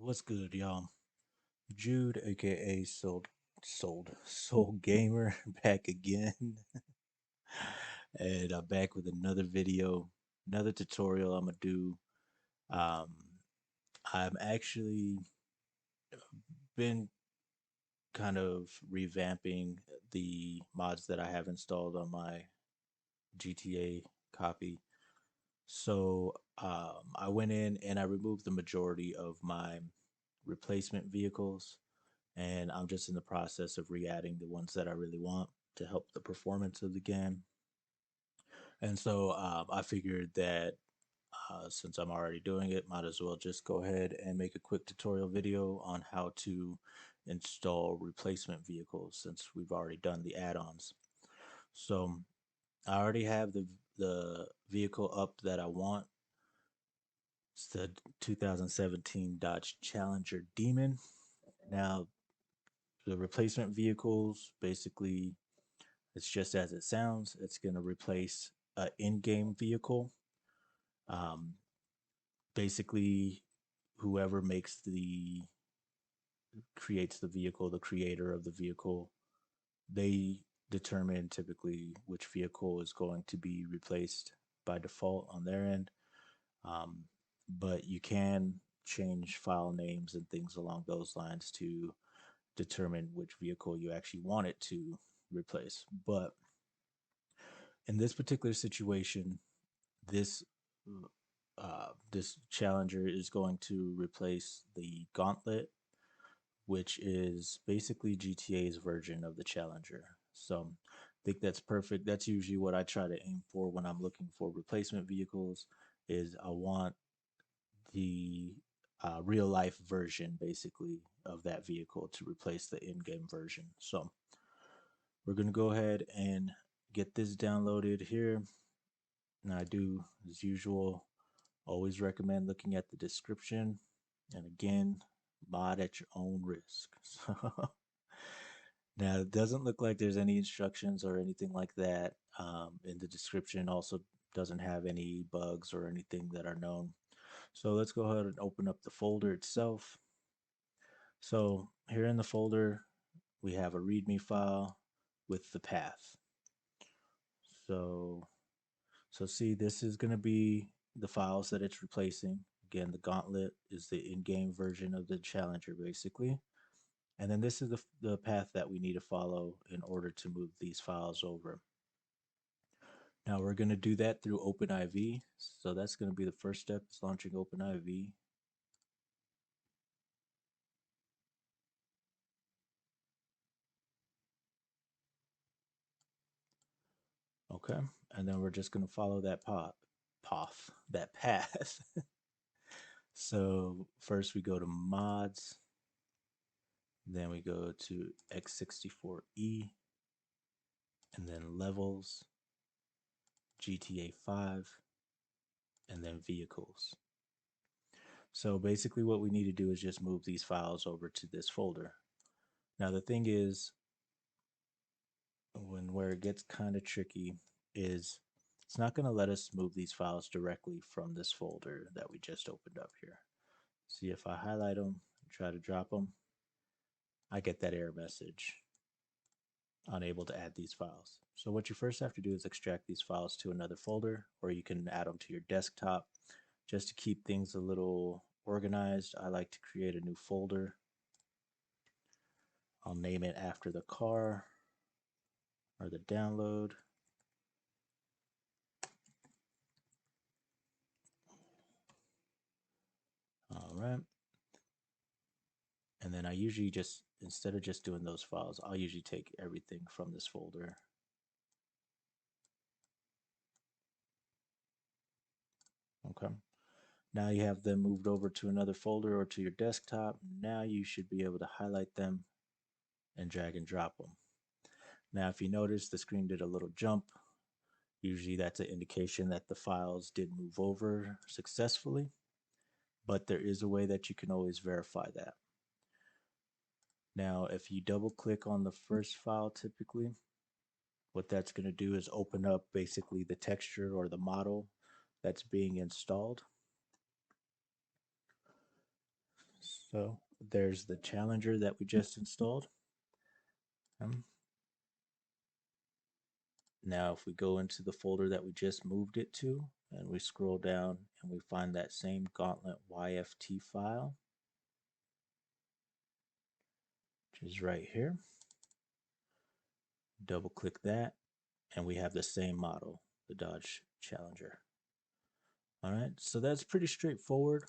What's good, y'all? Jude, aka Soul Gamer, back again, and I'm back with another video, another tutorial I'm gonna do. Um, I'm actually been kind of revamping the mods that I have installed on my GTA copy. I went in and I removed the majority of my replacement vehicles, and I'm just in the process of re-adding the ones that I really want to help the performance of the game. I figured that since I'm already doing it, might as well just go ahead and make a quick tutorial video on how to install replacement vehicles since we've already done the add-ons. So I already have the vehicle up that I want. It's the 2017 Dodge Challenger Demon. Now, the replacement vehicles basically it's just as it sounds. It's going to replace an in-game vehicle. Um, Basically, whoever creates the vehicle, the creator of the vehicle, they determine typically which vehicle is going to be replaced by default on their end. Um, but you can change file names and things along those lines to determine which vehicle you actually want it to replace. But in this particular situation, this this Challenger is going to replace the Gauntlet, which is basically GTA's version of the Challenger. So I think that's perfect. That's usually what I try to aim for when I'm looking for replacement vehicles. Is I want the real life version, basically, of that vehicle to replace the in-game version. So we're gonna go ahead and get this downloaded here. And I do, as usual, always recommend looking at the description. And again, mod at your own risk. Now, it doesn't look like there's any instructions or anything like that in the description. Also, doesn't have any bugs or anything that are known. So let's go ahead and open up the folder itself. So here in the folder, we have a README file with the path. So, so see, this is going to be the files that it's replacing. Again, the Gauntlet is the in-game version of the Challenger, basically. And then this is the path that we need to follow in order to move these files over. Now we're going to do that through OpenIV. So that's going to be the first step, is launching OpenIV. Okay, and then we're just going to follow that path. So first we go to mods, then we go to X64E, and then levels, GTA 5, and then vehicles. So basically what we need to do is just move these files over to this folder. Now the thing is, where it gets kind of tricky is it's not going to let us move these files directly from this folder that we just opened up here. See, if I highlight them, try to drop them, I get that error message, unable to add these files. So what you first have to do is extract these files to another folder, or you can add them to your desktop. Just to keep things a little organized, I like to create a new folder. I'll name it after the car or the download. All right. And then I usually just, instead of just doing those files, I'll usually take everything from this folder. Okay. Now you have them moved over to another folder or to your desktop. Now you should be able to highlight them and drag and drop them. Now, if you notice, the screen did a little jump. Usually that's an indication that the files did move over successfully, but there is a way that you can always verify that. Now, if you double click on the first file, typically, what that's going to do is open up basically the texture or the model that's being installed. So there's the Challenger that we just installed. Um, Now, if we go into the folder that we just moved it to, and we scroll down and we find that same Gauntlet YFT file, which is right here, double click that, and we have the same model, the Dodge Challenger. All right, so that's pretty straightforward.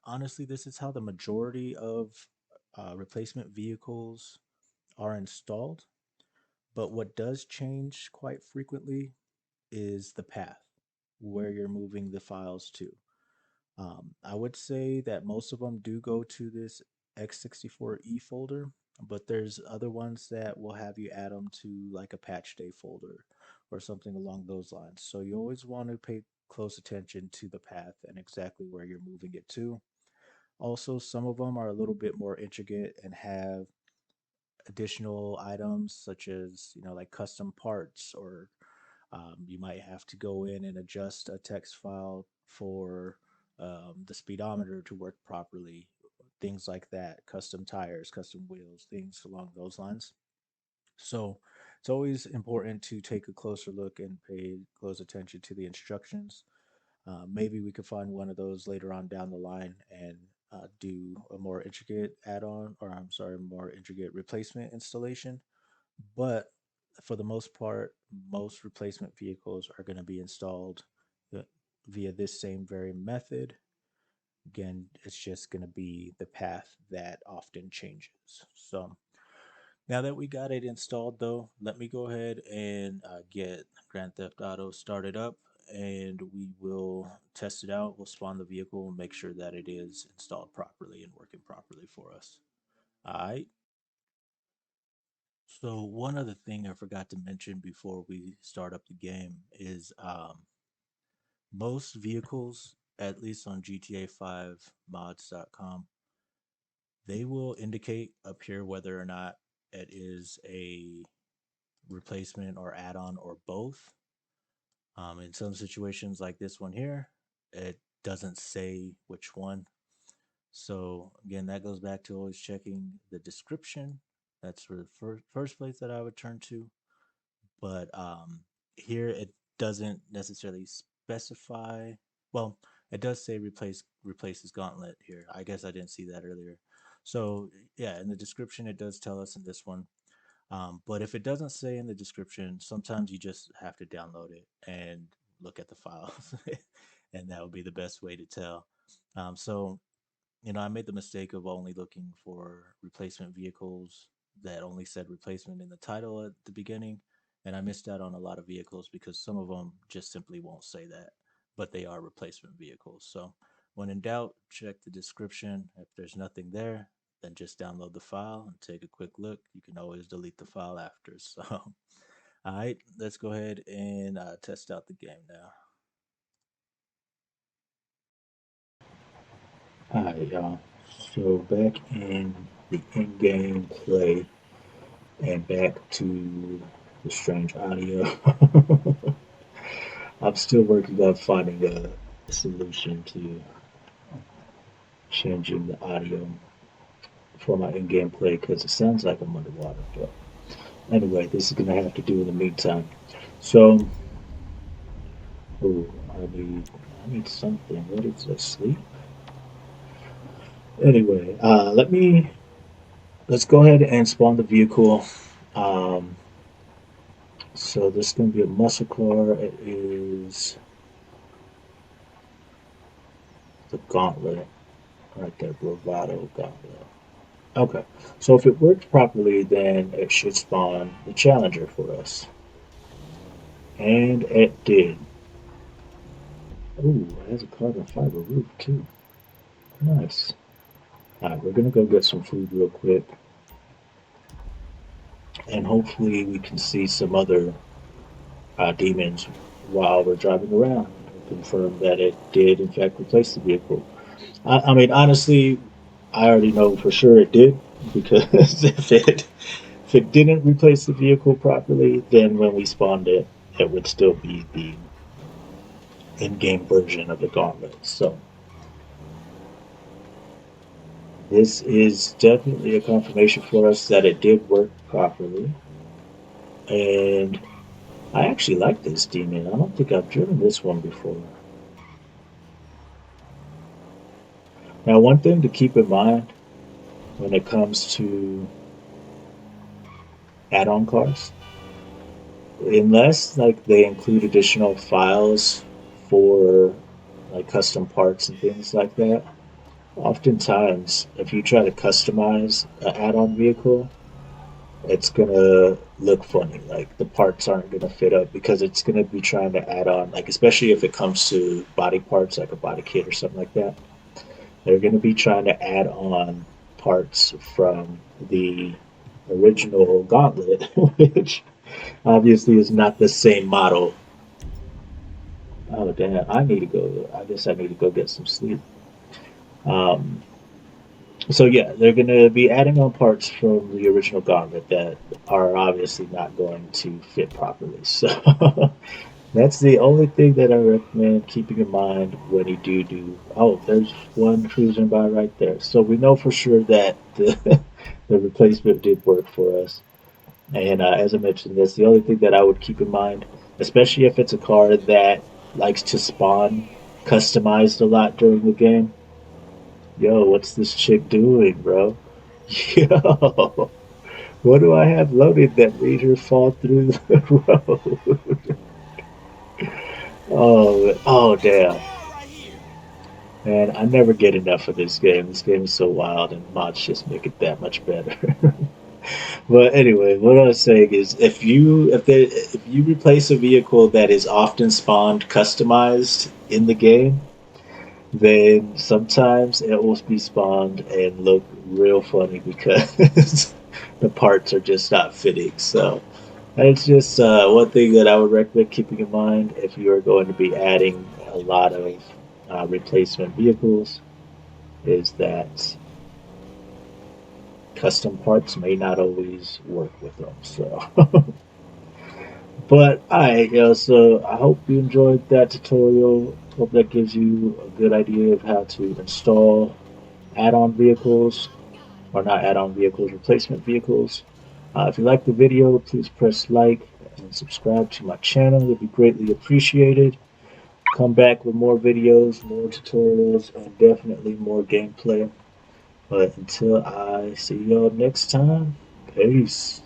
Honestly, this is how the majority of replacement vehicles are installed. But what does change quite frequently is the path where you're moving the files to. I would say that most of them do go to this x64e folder, but there's other ones that will have you add them to like a patch day folder or something along those lines. So you always want to pay close attention to the path and exactly where you're moving it to. Also, some of them are a little bit more intricate and have additional items such as, like custom parts, or you might have to go in and adjust a text file for the speedometer to work properly, things like that, custom tires, custom wheels, things along those lines. So it's always important to take a closer look and pay close attention to the instructions. Maybe we could find one of those later on down the line and do a more intricate add-on, or I'm sorry, more intricate replacement installation. But for the most part, most replacement vehicles are going to be installed uh, via this same very method. Again, it's just going to be the path that often changes. So now that we got it installed, though, let me go ahead and get Grand Theft Auto started up, and we will test it out. We'll spawn the vehicle and make sure that it is installed properly and working properly for us. All right. So one other thing I forgot to mention before we start up the game is most vehicles, at least on GTA 5 mods.com, they will indicate up here whether or not it is a replacement or add-on or both. In some situations like this one here, it doesn't say which one. So again, that goes back to always checking the description. That's for the first place that I would turn to. But here it doesn't necessarily specify. Well, it does say replaces Gauntlet here. I guess I didn't see that earlier. So yeah, in the description it does tell us in this one. But if it doesn't say in the description, sometimes you just have to download it and look at the files, and that would be the best way to tell. So I made the mistake of only looking for replacement vehicles that only said replacement in the title at the beginning. And I missed out on a lot of vehicles because some of them just simply won't say that, but they are replacement vehicles. So when in doubt, check the description. If there's nothing there, then just download the file and take a quick look. You can always delete the file after. So, all right, let's go ahead and test out the game now. Hi, y'all. So back in the in-game play and back to the strange audio. I'm still working on finding a solution to changing the audio for my in-game play because it sounds like I'm underwater. But anyway, this is gonna have to do in the meantime. So, oh, I need something. What is this? Sleep? Anyway, let's go ahead and spawn the vehicle. Um, so this is going to be a muscle car. It is the Gauntlet right there, Bravado Gauntlet. Okay, so if it worked properly, then it should spawn the Challenger for us, and it did. Ooh, it has a carbon fiber roof too. Nice. All right, we're gonna go get some food real quick, and hopefully we can see some other demons while we're driving around. Confirm that it did in fact replace the vehicle. I mean, honestly, I already know for sure it did because if it didn't replace the vehicle properly, then when we spawned it, it would still be the in-game version of the Gauntlet. So This is definitely a confirmation for us that it did work properly. And I actually like this demon. I don't think I've driven this one before. Now, one thing to keep in mind when it comes to add-on cars, unless like they include additional files for like custom parts and things like that, oftentimes if you try to customize an add-on vehicle, it's gonna look funny. Like the parts aren't gonna fit up because it's gonna be trying to add on, like especially if it comes to body parts, like a body kit or something like that. They're gonna be trying to add on parts from the original Gauntlet, which obviously is not the same model. Oh damn! I need to go. I guess I need to go get some sleep. Um, So yeah, they're going to be adding on parts from the original Gauntlet that are obviously not going to fit properly. So that's the only thing that I recommend keeping in mind when you do. Oh, there's one cruising by right there. So we know for sure that the the replacement did work for us. And as I mentioned, that's the only thing that I would keep in mind, especially if it's a car that likes to spawn customized a lot during the game. Yo, what's this chick doing, bro? Yo, what do I have loaded that made her fall through the road? Oh, damn. Man, I never get enough of this game. This game is so wild, and mods just make it that much better. But anyway, what I was saying is, if you replace a vehicle that is often spawned customized in the game, then sometimes it will be spawned and look real funny because the parts are just not fitting. So it's just one thing that I would recommend keeping in mind if you are going to be adding a lot of replacement vehicles is that custom parts may not always work with them. So, but alright, so I hope you enjoyed that tutorial. Hope that gives you a good idea of how to install add-on vehicles, or not add-on vehicles, replacement vehicles. If you like the video, please press like and subscribe to my channel. It would be greatly appreciated. Come back with more videos, more tutorials, and definitely more gameplay. But until I see y'all next time, peace.